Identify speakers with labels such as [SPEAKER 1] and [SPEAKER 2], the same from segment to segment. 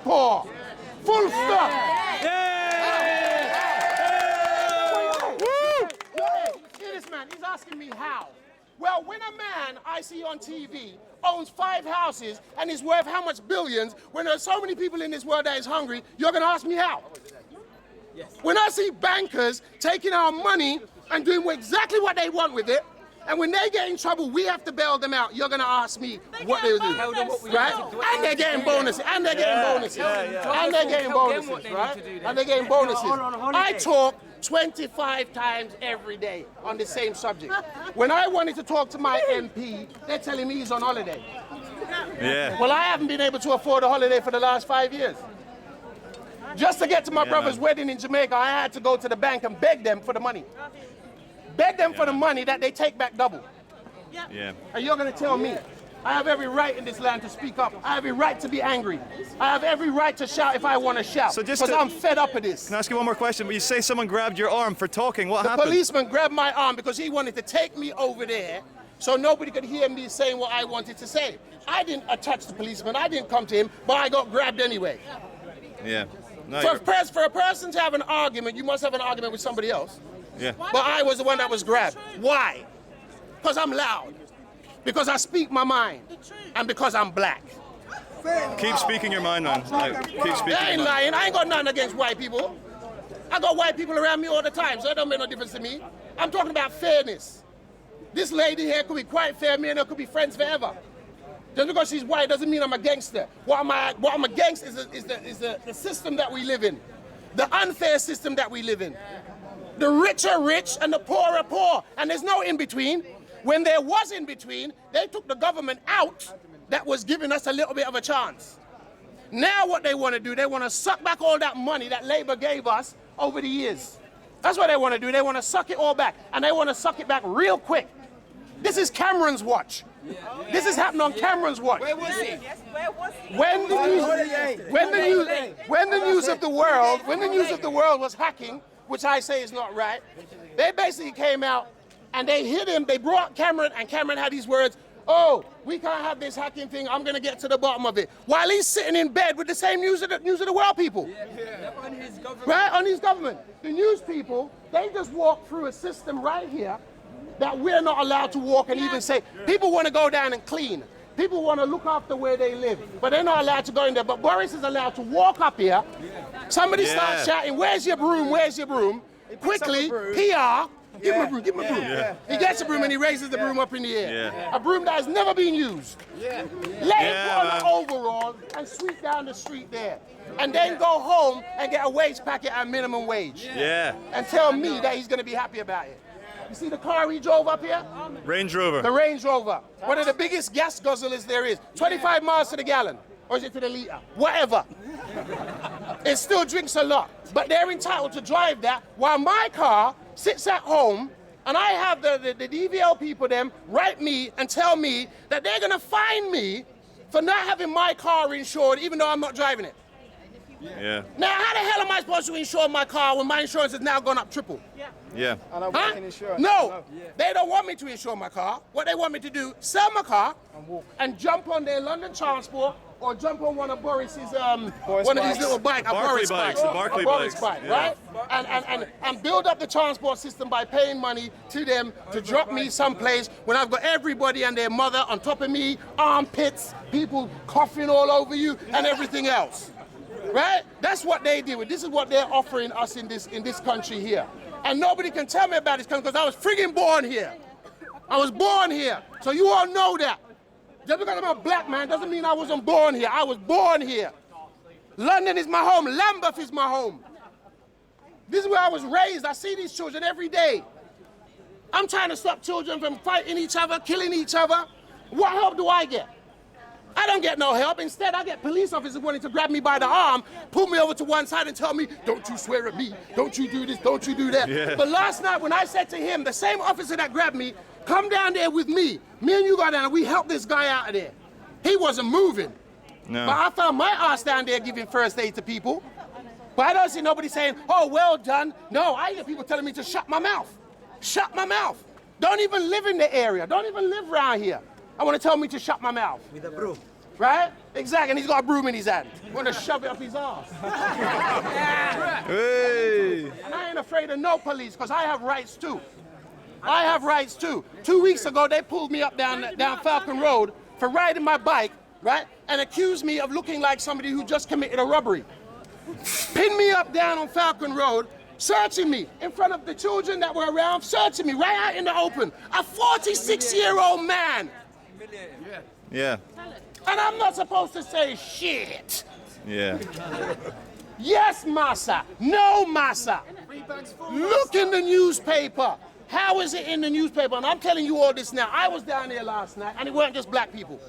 [SPEAKER 1] poor. Full stop. Hear this man, he's asking me how. Well, when a man I see on TV owns 5 houses and is worth how much billions, when there's so many people in this world that is hungry, you're gonna ask me how? Yes. When I see bankers taking our money and doing exactly what they want with it, and when they get in trouble, we have to bail them out. You're going to ask me what they'll do, right? And they're getting bonuses, and they're getting bonuses, and they're getting bonuses, right? And they're getting bonuses. I talk 25 times every day on the same subject. When I wanted to talk to my MP, they're telling me he's on holiday.
[SPEAKER 2] Yeah.
[SPEAKER 1] Well, I haven't been able to afford a holiday for the last 5 years. Just to get to my brother's wedding in Jamaica, I had to go to the bank and beg them for the money. Beg them for the money that they take back double.
[SPEAKER 2] Yeah.
[SPEAKER 1] And you're going to tell me, I have every right in this land to speak up. I have every right to be angry. I have every right to shout if I want to shout.
[SPEAKER 2] So just
[SPEAKER 1] because I'm fed up of this.
[SPEAKER 2] Can I ask you one more question? When you say someone grabbed your arm for talking, what happened?
[SPEAKER 1] The policeman grabbed my arm because he wanted to take me over there so nobody could hear me saying what I wanted to say. I didn't touch the policeman. I didn't come to him, but I got grabbed anyway.
[SPEAKER 2] Yeah. No,
[SPEAKER 1] for a person to have an argument, you must have an argument with somebody else.
[SPEAKER 2] Yeah.
[SPEAKER 1] But I was the one that was grabbed. Why? Because I'm loud. Because I speak my mind. And because I'm black.
[SPEAKER 2] Keep speaking your mind, man. Keep speaking.
[SPEAKER 1] I ain't lying. I ain't got nothing against white people. I got white people around me all the time, so it don't make no difference to me. I'm talking about fairness. This lady here could be quite fair, me and her could be friends forever. Just because she's white doesn't mean I'm a gangster. What I'm against is the system that we live in. The unfair system that we live in. The rich are rich and the poor are poor. And there's no in-between. When there was in-between, they took the government out that was giving us a little bit of a chance. Now what they want to do, they want to suck back all that money that Labour gave us over the years. That's what they want to do. They want to suck it all back. And they want to suck it back real quick. This is Cameron's watch. This is happening on Cameron's watch. Where was he? When the news of the world was hacking, which I say is not right, they basically came out and they hit him. They brought Cameron, and Cameron had these words, "Oh, we can't have this hacking thing. I'm going to get to the bottom of it." While he's sitting in bed with the same news of the world people. On his government. Right? On his government. The news people, they just walk through a system right here that we're not allowed to walk and even say. People want to go down and clean. People want to look after where they live, but they're not allowed to go in there. But Boris is allowed to walk up here. Somebody starts shouting, "Where's your broom? Where's your broom?" Quickly, PR, give him a broom, give him a broom. He gets a broom and he raises the broom up in the air. A broom that has never been used. Let him put on an overall and sweep down the street there. And then go home and get a wage packet at minimum wage. And tell me that he's going to be happy about it. You see the car he drove up here?
[SPEAKER 2] Range Rover.
[SPEAKER 1] The Range Rover. One of the biggest gas guzzlers there is. 25 miles to the gallon. Or is it to the litre? Whatever. It still drinks a lot. But they're entitled to drive that while my car sits at home and I have the DVL people them write me and tell me that they're going to fine me for not having my car insured even though I'm not driving it. Now, how the hell am I supposed to insure my car when my insurance has now gone up triple? No, they don't want me to insure my car. What they want me to do, sell my car and jump on their London transport or jump on one of Boris's, one of these little bikes, a Boris bike, right? And build up the transport system by paying money to them to drop me someplace when I've got everybody and their mother on top of me, armpits, people coughing all over you and everything else. Right? That's what they deal with. This is what they're offering us in this country here. And nobody can tell me about this country because I was friggin' born here. I was born here. So you all know that. Just because I'm a black man doesn't mean I wasn't born here. I was born here. London is my home. Lambeth is my home. This is where I was raised. I see these children every day. I'm trying to stop children from fighting each other, killing each other. What help do I get? I don't get no help. Instead, I get police officers wanting to grab me by the arm, pull me over to one side and tell me, "Don't you swear at me, don't you do this, don't you do that." But last night when I said to him, the same officer that grabbed me, "Come down there with me. Me and you go down and we help this guy out of there." He wasn't moving. But I found my ass down there giving first aid to people. But I don't see nobody saying, "Oh, well done." No, I hear people telling me to shut my mouth. Shut my mouth. Don't even live in the area. Don't even live around here. I want to tell me to shut my mouth.
[SPEAKER 3] With a broom.
[SPEAKER 1] Right? Exactly, and he's got a broom in his hand. Want to shove it up his ass.
[SPEAKER 2] Hey.
[SPEAKER 1] And I ain't afraid of no police, because I have rights too. I have rights too. 2 weeks ago, they pulled me up down Falcon Road for riding my bike, right? And accused me of looking like somebody who just committed a robbery. Pinned me up down on Falcon Road, searching me in front of the children that were around, searching me right out in the open. A 46-year-old man.
[SPEAKER 2] Yeah.
[SPEAKER 1] And I'm not supposed to say shit.
[SPEAKER 2] Yeah.
[SPEAKER 1] Yes, massa. No, massa. Look in the newspaper. How is it in the newspaper? And I'm telling you all this now. I was down there last night, and it weren't just black people.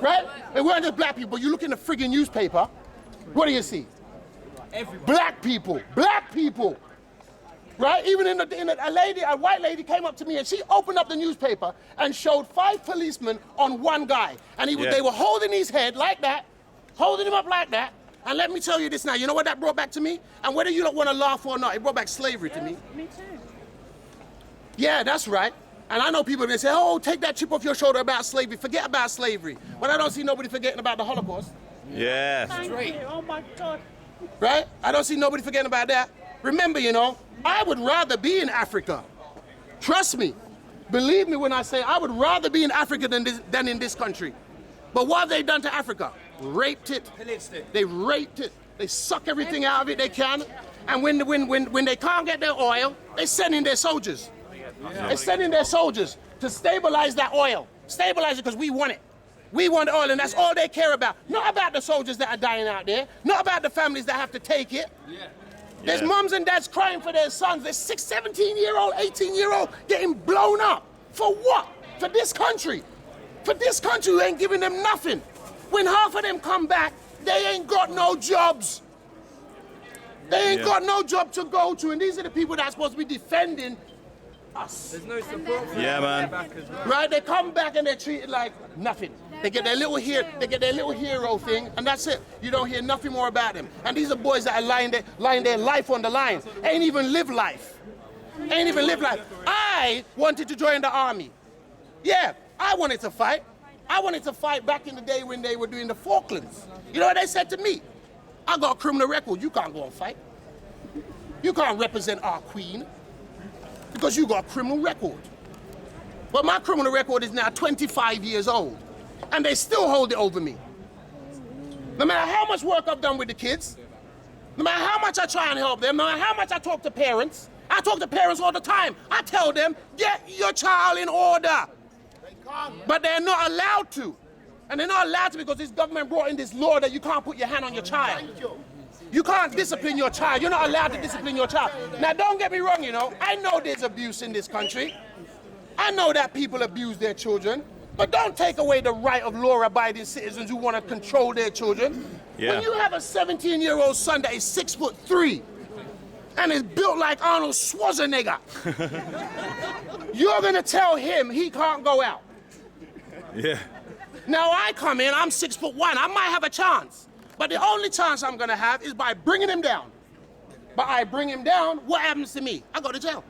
[SPEAKER 1] Right? It weren't just black people. You look in the friggin' newspaper, what do you see? Black people. Black people. Right? Even a white lady came up to me, and she opened up the newspaper and showed 5 policemen on one guy. And they were holding his head like that, holding him up like that. And let me tell you this now, you know what that brought back to me? And whether you don't want to laugh or not, it brought back slavery to me.
[SPEAKER 3] Me too.
[SPEAKER 1] Yeah, that's right. And I know people that say, oh, take that chip off your shoulder about slavery, forget about slavery. But I don't see nobody forgetting about the Holocaust.
[SPEAKER 2] Yeah.
[SPEAKER 3] Thank you. Oh my God.
[SPEAKER 1] Right? I don't see nobody forgetting about that. Remember, you know, I would rather be in Africa. Trust me. Believe me when I say I would rather be in Africa than in this country. But what have they done to Africa? Raped it. They raped it. They suck everything out of it they can. And when they can't get their oil, they send in their soldiers. They send in their soldiers to stabilize that oil. Stabilize it because we want it. We want oil, and that's all they care about. Not about the soldiers that are dying out there. Not about the families that have to take it. There's mums and dads crying for their sons. There's 17-year-old, 18-year-old getting blown up. For what? For this country. For this country who ain't giving them nothing. When half of them come back, they ain't got no jobs. They ain't got no job to go to, and these are the people that are supposed to be defending us.
[SPEAKER 4] There's no support for
[SPEAKER 2] Yeah, man.
[SPEAKER 1] Right? They come back and they're treated like nothing. They get their little hero thing, and that's it. You don't hear nothing more about them. And these are boys that are lying their life on the line. Ain't even live life. Ain't even live life. I wanted to join the army. Yeah, I wanted to fight. I wanted to fight back in the day when they were doing the Falklands. You know what they said to me? I got a criminal record. You can't go and fight. You can't represent our queen because you got a criminal record. But my criminal record is now 25 years old, and they still hold it over me. No matter how much work I've done with the kids, no matter how much I try and help them, no matter how much I talk to parents, I talk to parents all the time. I tell them, get your child in order. But they're not allowed to. And they're not allowed to because this government brought in this law that you can't put your hand on your child. You can't discipline your child. You're not allowed to discipline your child. Now, don't get me wrong, you know. I know there's abuse in this country. I know that people abuse their children. But don't take away the right of law-abiding citizens who want to control their children.
[SPEAKER 2] Yeah.
[SPEAKER 1] When you have a 17-year-old son that is 6'3" and is built like Arnold Schwarzenegger, you're going to tell him he can't go out.
[SPEAKER 2] Yeah.
[SPEAKER 1] Now I come in, I'm 6'1", I might have a chance. But the only chance I'm gonna have is by bringing him down. But I bring him down, what happens to me? I go to jail.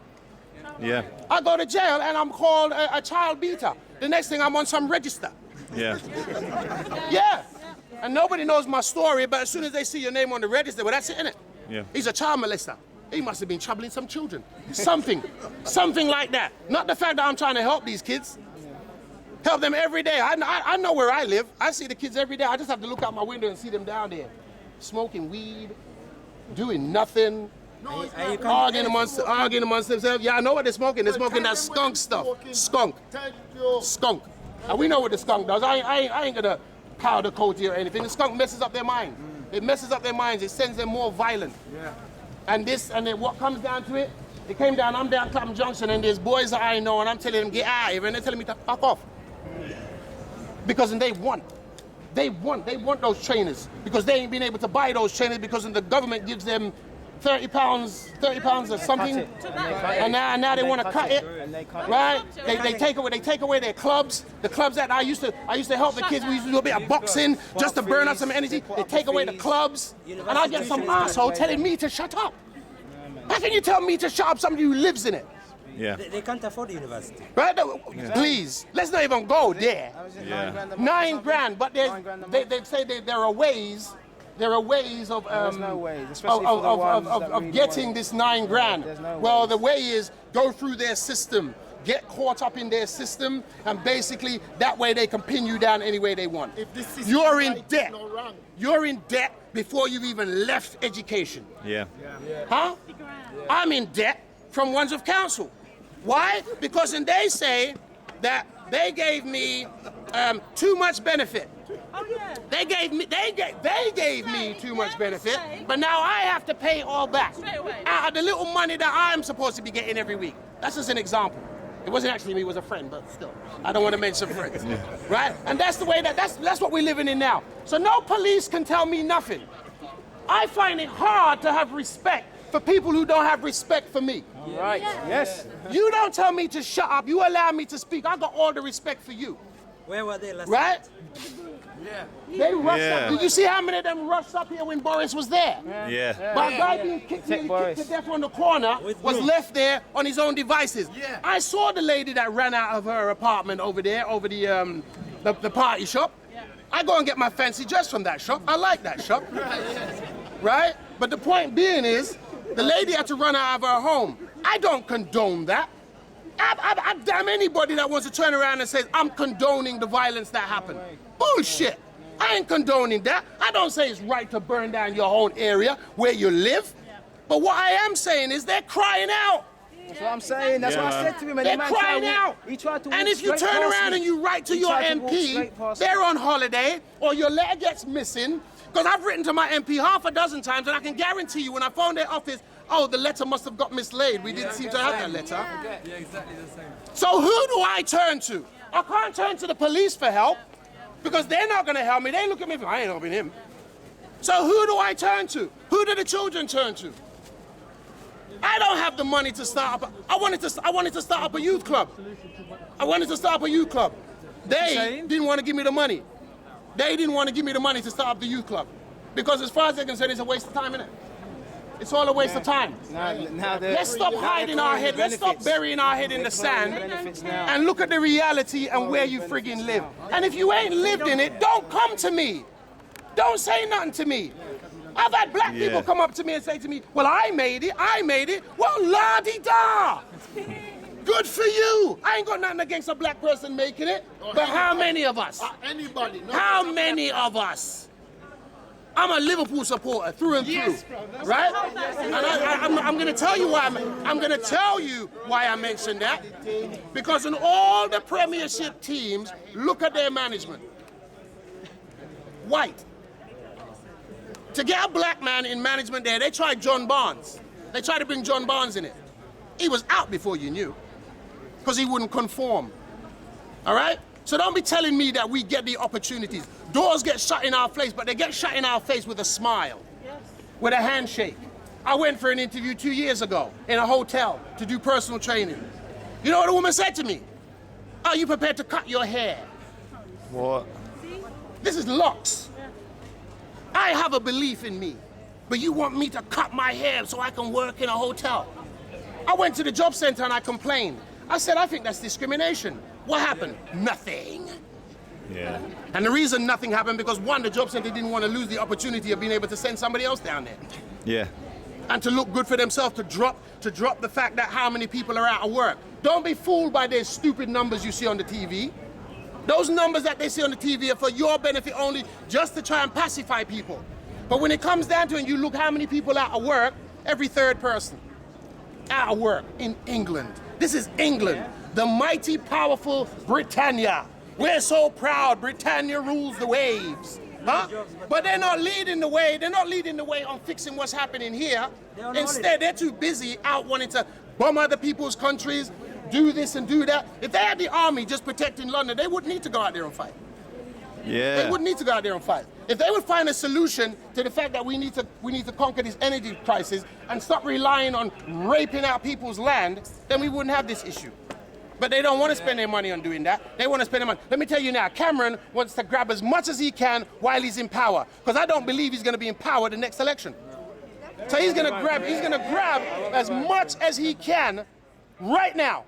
[SPEAKER 2] Yeah.
[SPEAKER 1] I go to jail and I'm called a child beater. The next thing I'm on some register.
[SPEAKER 2] Yeah.
[SPEAKER 1] Yeah. And nobody knows my story, but as soon as they see your name on the register, well, that's it, innit?
[SPEAKER 2] Yeah.
[SPEAKER 1] He's a child molester. He must have been troubling some children. Something like that. Not the fact that I'm trying to help these kids. Help them every day. I know where I live. I see the kids every day. I just have to look out my window and see them down there, smoking weed, doing nothing, arguing amongst themselves. Yeah, I know what they're smoking. They're smoking that skunk stuff. Skunk. And we know what the skunk does. I ain't gonna powder coat you or anything. The skunk messes up their mind. It messes up their minds. It sends them more violent. Yeah. And then what comes down to it? It came down. I'm down Clapham Junction, and there's boys that I know, and I'm telling them get out of here, and they're telling me to fuck off. Because they want those trainers because they ain't been able to buy those trainers because the government gives them £30 or something, and now they want to cut it, right? They take away their clubs, the clubs that I used to help the kids. We used to do a bit of boxing just to burn up some energy. They take away the clubs, and I get some asshole telling me to shut up. How can you tell me to shut up somebody who lives in it?
[SPEAKER 2] Yeah.
[SPEAKER 3] They can't afford the university.
[SPEAKER 1] Right? Please, let's not even go there.
[SPEAKER 2] Yeah.
[SPEAKER 1] 9 grand, but they say there are ways. There are ways of
[SPEAKER 4] no ways, especially for the ones that really
[SPEAKER 1] getting
[SPEAKER 4] want it.
[SPEAKER 1] this 9 grand.
[SPEAKER 4] There's no
[SPEAKER 1] Well,
[SPEAKER 4] ways.
[SPEAKER 1] the way is go through their system, get caught up in their system, and basically that way they can pin you down any way they want.
[SPEAKER 5] If this system
[SPEAKER 1] You're in
[SPEAKER 5] right,
[SPEAKER 1] debt.
[SPEAKER 5] it's not wrong.
[SPEAKER 1] You're in debt before you've even left education.
[SPEAKER 2] Yeah.
[SPEAKER 1] Huh? I'm in debt from ones of council. Why? Because then they say that they gave me too much benefit.
[SPEAKER 6] Oh yeah.
[SPEAKER 1] They gave me too much benefit, but now I have to pay all back
[SPEAKER 6] Straight away.
[SPEAKER 1] out of the little money that I'm supposed to be getting every week. That's just an example. It wasn't actually me; it was a friend, but still, I don't want to mention friends, right? And that's the way that's what we're living in now. So no police can tell me nothing. I find it hard to have respect for people who don't have respect for me.
[SPEAKER 4] Right. Yes.
[SPEAKER 1] You don't tell me to shut up. You allow me to speak. I got all the respect for you,
[SPEAKER 3] Where were they last
[SPEAKER 1] right? They rushed
[SPEAKER 2] Yeah.
[SPEAKER 1] up. Did you see how many of them rushed up here when Boris was there?
[SPEAKER 2] Yeah.
[SPEAKER 1] But a guy being kicked, nearly kicked to death on the corner was left there on his own devices.
[SPEAKER 5] Yeah.
[SPEAKER 1] I saw the lady that ran out of her apartment over there, over the party shop. I go and get my fancy dress from that shop. I like that shop. Right? But the point being is, the lady had to run out of her home. I don't condone that. I damn anybody that wants to turn around and say, I'm condoning the violence that happened. Bullshit. I ain't condoning that. I don't say it's right to burn down your own area where you live. But what I am saying is they're crying out.
[SPEAKER 4] That's what I'm saying. That's what I said to him. And
[SPEAKER 1] They're
[SPEAKER 4] the man
[SPEAKER 1] crying
[SPEAKER 4] tried
[SPEAKER 1] out.
[SPEAKER 4] He tried to walk
[SPEAKER 1] And if you
[SPEAKER 4] straight
[SPEAKER 1] turn
[SPEAKER 4] past
[SPEAKER 1] around
[SPEAKER 4] me.
[SPEAKER 1] and you write to
[SPEAKER 4] He
[SPEAKER 1] your
[SPEAKER 4] tried to walk
[SPEAKER 1] MP,
[SPEAKER 4] straight past me.
[SPEAKER 1] they're on holiday, or your letter gets missing, because I've written to my MP half a dozen times, and I can guarantee you when I phone their office, oh, the letter must have got mislaid. We didn't seem to have that letter.
[SPEAKER 7] Yeah, exactly the same.
[SPEAKER 1] So who do I turn to? I can't turn to the police for help, because they're not going to help me. They look at me, I ain't helping him. So who do I turn to? Who do the children turn to? I don't have the money to start up. I wanted to start up a youth club. I wanted to start up a youth club. They didn't want to give me the money. They didn't want to give me the money to start up the youth club. Because as far as they're concerned, it's a waste of time, innit? It's all a waste of time. Let's stop hiding our head. Let's stop burying our head in the sand and look at the reality and where you friggin' live. And if you ain't lived in it, don't come to me. Don't say nothing to me. I've had black people come up to me and say to me, well, I made it. Well, la-di-da. Good for you. I ain't got nothing against a black person making it. But how many of us?
[SPEAKER 5] Anybody.
[SPEAKER 1] How many of us? I'm a Liverpool supporter through and through, right? And I'm going to tell you why. I'm going to tell you why I mentioned that. Because in all the Premiership teams, look at their management. White. To get a black man in management there, they tried John Barnes. They tried to bring John Barnes in it. He was out before you knew, because he wouldn't conform. All right? So don't be telling me that we get the opportunities. Doors get shut in our face, but they get shut in our face with a smile, with a handshake. I went for an interview 2 years ago in a hotel to do personal training. You know what the woman said to me? Are you prepared to cut your hair?
[SPEAKER 2] What?
[SPEAKER 1] This is locks. I have a belief in me, but you want me to cut my hair so I can work in a hotel. I went to the job center and I complained. I said, I think that's discrimination. What happened? Nothing.
[SPEAKER 2] Yeah.
[SPEAKER 1] And the reason nothing happened because one, the job center didn't want to lose the opportunity of being able to send somebody else down there.
[SPEAKER 2] Yeah.
[SPEAKER 1] And to look good for themselves, to drop the fact that how many people are out of work. Don't be fooled by their stupid numbers you see on the TV. Those numbers that they see on the TV are for your benefit only, just to try and pacify people. But when it comes down to it, and you look how many people out of work, every third person out of work in England. This is England, the mighty, powerful Britannia. We're so proud, Britannia rules the waves. Huh? But they're not leading the way. They're not leading the way on fixing what's happening here. Instead, they're too busy out wanting to bomb other people's countries, do this and do that. If they had the army just protecting London, they wouldn't need to go out there and fight.
[SPEAKER 2] Yeah.
[SPEAKER 1] They wouldn't need to go out there and fight. If they would find a solution to the fact that we need to conquer this energy crisis and stop relying on raping out people's land, then we wouldn't have this issue. But they don't want to spend their money on doing that. They want to spend their money. Let me tell you now, Cameron wants to grab as much as he can while he's in power, because I don't believe he's going to be in power the next election. So he's going to grab as much as he can right now.